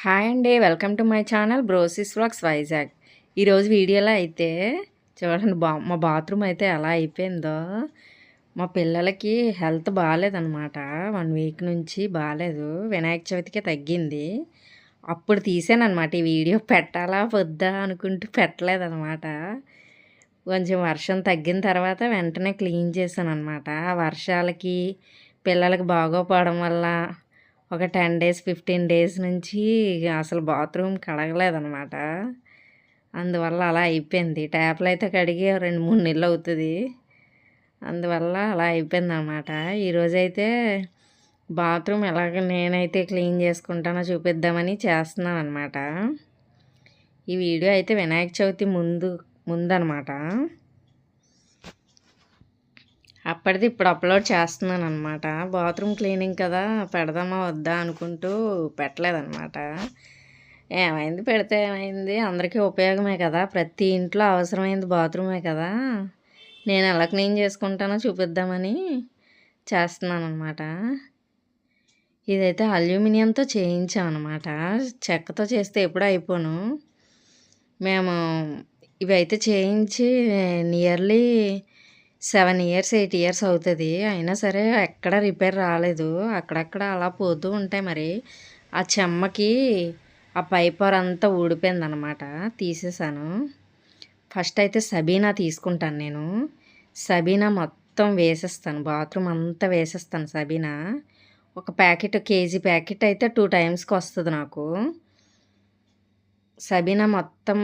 Hi అండి. Welcome to my channel బ్రోసిస్ vlogs Vizag. ఈరోజు వీడియోలో అయితే చూడండి మా బాత్రూమ్ అయితే ఎలా అయిపోయిందో. మా పిల్లలకి హెల్త్ బాగాలేదనమాట. 1 వీక్ నుంచి బాగాలేదు. వినాయక చవితికే తగ్గింది. అప్పుడు తీసానమాట ఈ వీడియో. పెట్టాలా వద్దా అనుకుంటూ పెట్టలేదనమాట. కొంచెం వర్షం తగ్గిన తర్వాత వెంటనే క్లీన్ చేశాననమాట. వర్షాలకి పిల్లలకి బాగోపోవడం వల్ల ఒక 10 డేస్ 15 డేస్ నుంచి అసలు బాత్రూమ్ కడగలేదనమాట. అందువల్ల అలా అయిపోయింది. ట్యాప్లు అయితే కడిగి 2-3 నెలలు అవుతుంది. అందువల్ల అలా అయిపోయిందనమాట. ఈరోజైతే బాత్రూమ్ ఎలాగ నేనైతే క్లీన్ చేసుకుంటానో చూపిద్దామని చేస్తున్నాను అనమాట. ఈ వీడియో అయితే వినాయక చవితి ముందనమాట. అప్పటిది ఇప్పుడు అప్లోడ్ చేస్తున్నాను అనమాట. బాత్రూమ్ క్లీనింగ్ కదా, పెడదామా వద్దా అనుకుంటూ పెట్టలేదన్నమాట. ఏమైంది, పెడితే ఏమైంది, అందరికీ ఉపయోగమే కదా, ప్రతి ఇంట్లో అవసరమైంది బాత్రూమే కదా. నేను ఎలా క్లీన్ చేసుకుంటానో చూపిద్దామని చేస్తున్నాను అనమాట. ఇదైతే అల్యూమినియంతో చేయించామన్నమాట. చెక్కతో చేస్తే ఎప్పుడూ అయిపోను. మేము ఇవైతే చేయించి నియర్లీ 7 ఇయర్స్ 8 ఇయర్స్ అవుతుంది. అయినా సరే ఎక్కడ రిపేర్ రాలేదు. అక్కడక్కడ అలా పోతూ ఉంటాయి. మరి ఆ చెమ్మకి ఆ పైపర్ అంతా ఊడిపోయిందనమాట. తీసేసాను. ఫస్ట్ అయితే సబీనా తీసుకుంటాను నేను. సబీనా మొత్తం వేసేస్తాను, బాత్రూమ్ అంతా వేసేస్తాను సబీనా. ఒక ప్యాకెట్, కేజీ ప్యాకెట్ అయితే 2 టైమ్స్కి వస్తుంది నాకు. సబీనా మొత్తం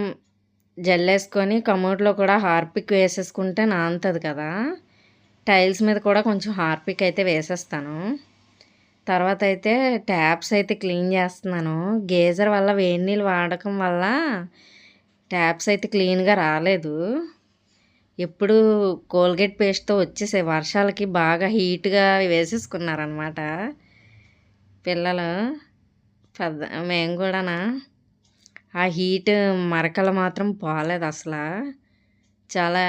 జల్లేసుకొని కమోడ్లో కూడా హార్పిక్ వేసేసుకుంటే నానుతుంది కదా. టైల్స్ మీద కూడా కొంచెం హార్పిక్ అయితే వేసేస్తాను. తర్వాత అయితే ట్యాప్స్ అయితే క్లీన్ చేస్తున్నాను. గేజర్ వల్ల వేడి నీళ్ళు వాడకం వల్ల ట్యాప్స్ అయితే క్లీన్గా రాలేదు. ఎప్పుడు కోల్గేట్ పేస్ట్తో వచ్చేసాయి. వర్షాలకి బాగా హీట్గా వేసేసుకున్నారనమాట పిల్లలు. మేము కూడానా ఆ హీట్ మరకలు మాత్రం పోలేదు అసలు. చాలా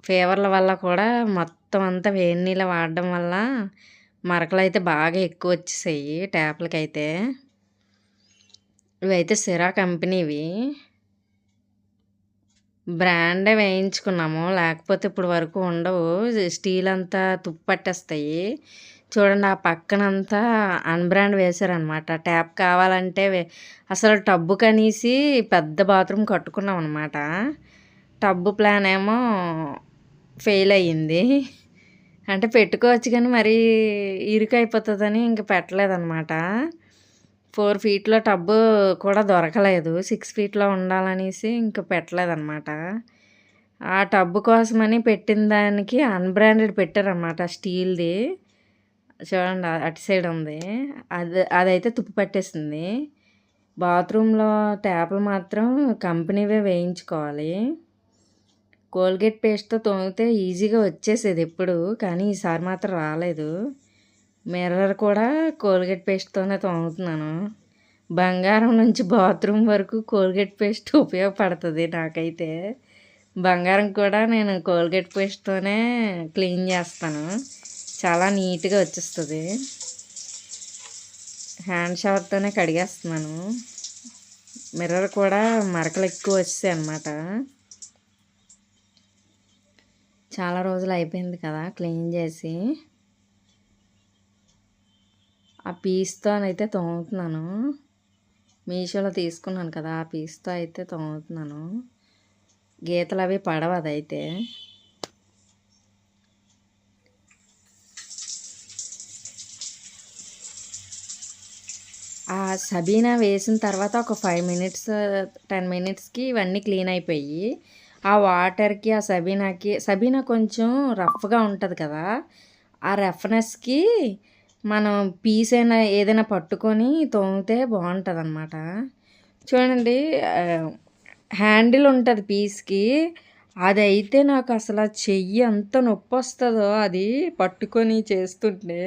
ఫీవర్ల వల్ల కూడా మొత్తం అంతా వేడి నీళ్ళు వాడడం వల్ల మరకలు అయితే బాగా ఎక్కువ వచ్చేసాయి ట్యాప్లకైతే. ఇవైతే సిరా కంపెనీవి, బ్రాండే వేయించుకున్నాము, లేకపోతే ఇప్పుడు వరకు ఉండవు. స్టీల్ అంతా తుప్పు పట్టేస్తాయి. చూడండి ఆ పక్కనంతా అన్బ్రాండ్ వేశారనమాట. ట్యాప్ కావాలంటే అసలు టబ్బు కనేసి పెద్ద బాత్రూమ్ కట్టుకున్నాం అనమాట. టబ్బు ప్లాన్ ఏమో ఫెయిల్ అయ్యింది. అంటే పెట్టుకోవచ్చు కానీ మరీ ఇరుకైపోతుందని ఇంక పెట్టలేదన్నమాట. 4 ఫీట్లో టబ్బు కూడా దొరకలేదు. 6 ఫీట్లో ఉండాలనేసి ఇంక పెట్టలేదన్నమాట. ఆ టబ్బు కోసమని పెట్టిన దానికి అన్బ్రాండెడ్ పెట్టారన్నమాట, స్టీల్ది. చూడండి అటు సైడ్ ఉంది. అదైతే తుప్పు పట్టేసింది. బాత్రూంలో ట్యాప్లు మాత్రం కంపెనీవే వేయించుకోవాలి. కోల్గేట్ పేస్ట్తో తోమితే ఈజీగా వచ్చేసేది ఎప్పుడు, కానీ ఈసారి మాత్రం రాలేదు. మిర్రర్ కూడా కోల్గేట్ పేస్ట్తోనే తోముతున్నాను. బంగారం నుంచి బాత్రూమ్ వరకు కోల్గేట్ పేస్ట్ ఉపయోగపడుతుంది నాకైతే. బంగారం కూడా నేను కోల్గేట్ పేస్ట్తోనే క్లీన్ చేస్తాను. చాలా నీట్గా వచ్చేస్తుంది. హ్యాండ్ షవర్తోనే కడిగేస్తున్నాను. మిర్రర్ కూడా మరకలు ఎక్కువ వచ్చాయి అన్నమాట. చాలా రోజులు అయిపోయింది కదా క్లీన్ చేసి. ఆ పీస్తోనైతే తోముతున్నాను. మీషోలో తీసుకున్నాను కదా, ఆ పీస్తో అయితే తోముతున్నాను. గీతలు అవి పడవు అదైతే. ఆ సబీనా వేసిన తర్వాత ఒక 5 మినిట్స్ 10 మినిట్స్కి ఇవన్నీ క్లీన్ అయిపోయి, ఆ వాటర్కి ఆ సబీనా కొంచెం రఫ్గా ఉంటుంది కదా, ఆ రఫ్నెస్కి మనం పీస్ అయినా ఏదైనా పట్టుకొని తోమితే బాగుంటుంది అన్నమాట. చూడండి హ్యాండిల్ ఉంటుంది పీస్కి, అదైతే నాకు అసలు చెయ్యి అంత నొప్పి వస్తుందో అది పట్టుకొని చేస్తుంటే.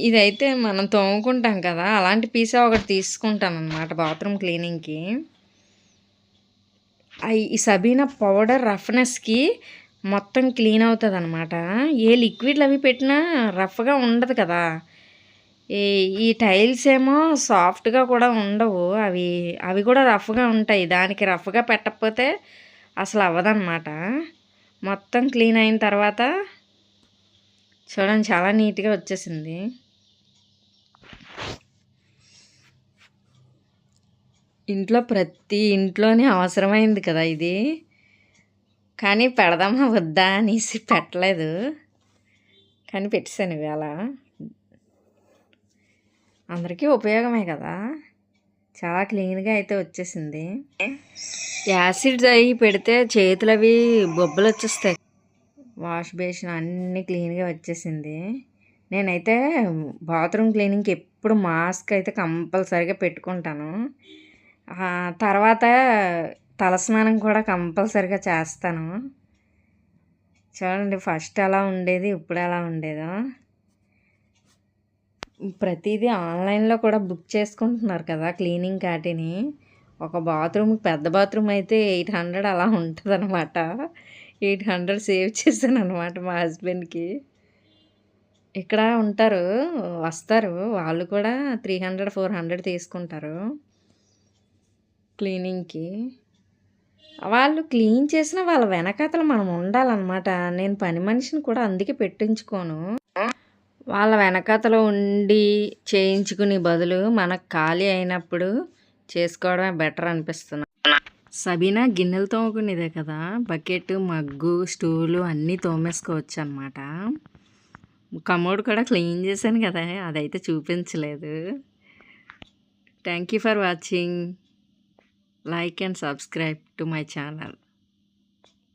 ఇదైతే మనం తోముకుంటాం కదా, అలాంటి పీసే ఒకటి తీసుకుంటాను అనమాట బాత్రూమ్ క్లీనింగ్కి. ఈ సబీనా పౌడర్ రఫ్నెస్కి మొత్తం క్లీన్ అవుతుంది అనమాట. ఏ లిక్విడ్లు అవి పెట్టినా రఫ్గా ఉండదు కదా. ఈ ఈ టైల్స్ ఏమో సాఫ్ట్గా కూడా ఉండవు. అవి అవి కూడా రఫ్గా ఉంటాయి. దానికి రఫ్గా పెట్టకపోతే అసలు అవ్వదన్నమాట. మొత్తం క్లీన్ అయిన తర్వాత చూడండి చాలా నీట్గా వచ్చేసింది. ఇంట్లో ప్రతి ఇంట్లోనే అవసరమైంది కదా ఇది. కానీ పెడదామా వద్దా అనేసి పెట్టలేదు, కానీ పెట్టేశాను ఇవాళ. అందరికీ ఉపయోగమే కదా. చాలా క్లీన్గా అయితే వచ్చేసింది. యాసిడ్స్ అవి పెడితే చేతులు అవి బొబ్బలు వచ్చేస్తాయి. వాష్ బేసిన్ అన్నీ క్లీన్గా వచ్చేసింది. నేనైతే బాత్రూమ్ క్లీనింగ్కి ఎప్పుడు మాస్క్ అయితే కంపల్సరీగా పెట్టుకుంటాను. తర్వాత తలస్నానం కూడా కంపల్సరీగా చేస్తాను. చూడండి ఫస్ట్ ఎలా ఉండేది, ఇప్పుడు ఎలా ఉండేదో. ప్రతిదీ ఆన్లైన్లో కూడా బుక్ చేసుకుంటున్నారు కదా క్లీనింగ్ కాటిని. ఒక బాత్రూమ్, పెద్ద బాత్రూమ్ అయితే 800 అలా ఉంటుంది అనమాట. 800 సేవ్ చేశాను అనమాట మా హస్బెండ్కి. ఇక్కడ ఉంటారు, వస్తారు, వాళ్ళు కూడా 300 400 తీసుకుంటారు క్లీనింగ్కి. వాళ్ళు క్లీన్ చేసిన వాళ్ళ వెనకాతల మనం ఉండాలన్నమాట. నేను పని మనిషిని కూడా అందుకే పెట్టించుకోను. వాళ్ళ వెనకాతలో ఉండి చేయించుకునే బదులు మనకు ఖాళీ అయినప్పుడు చేసుకోవడమే బెటర్ అనిపిస్తుంది. సబీనా గిన్నెలు తోముకునేదే కదా, బకెట్, మగ్గు, స్టూలు అన్నీ తోమేసుకోవచ్చు అనమాట. కమోడ్ కూడా క్లీన్ చేశాను కదా, అదైతే చూపించలేదు. Thank you for watching. Like and subscribe to my channel.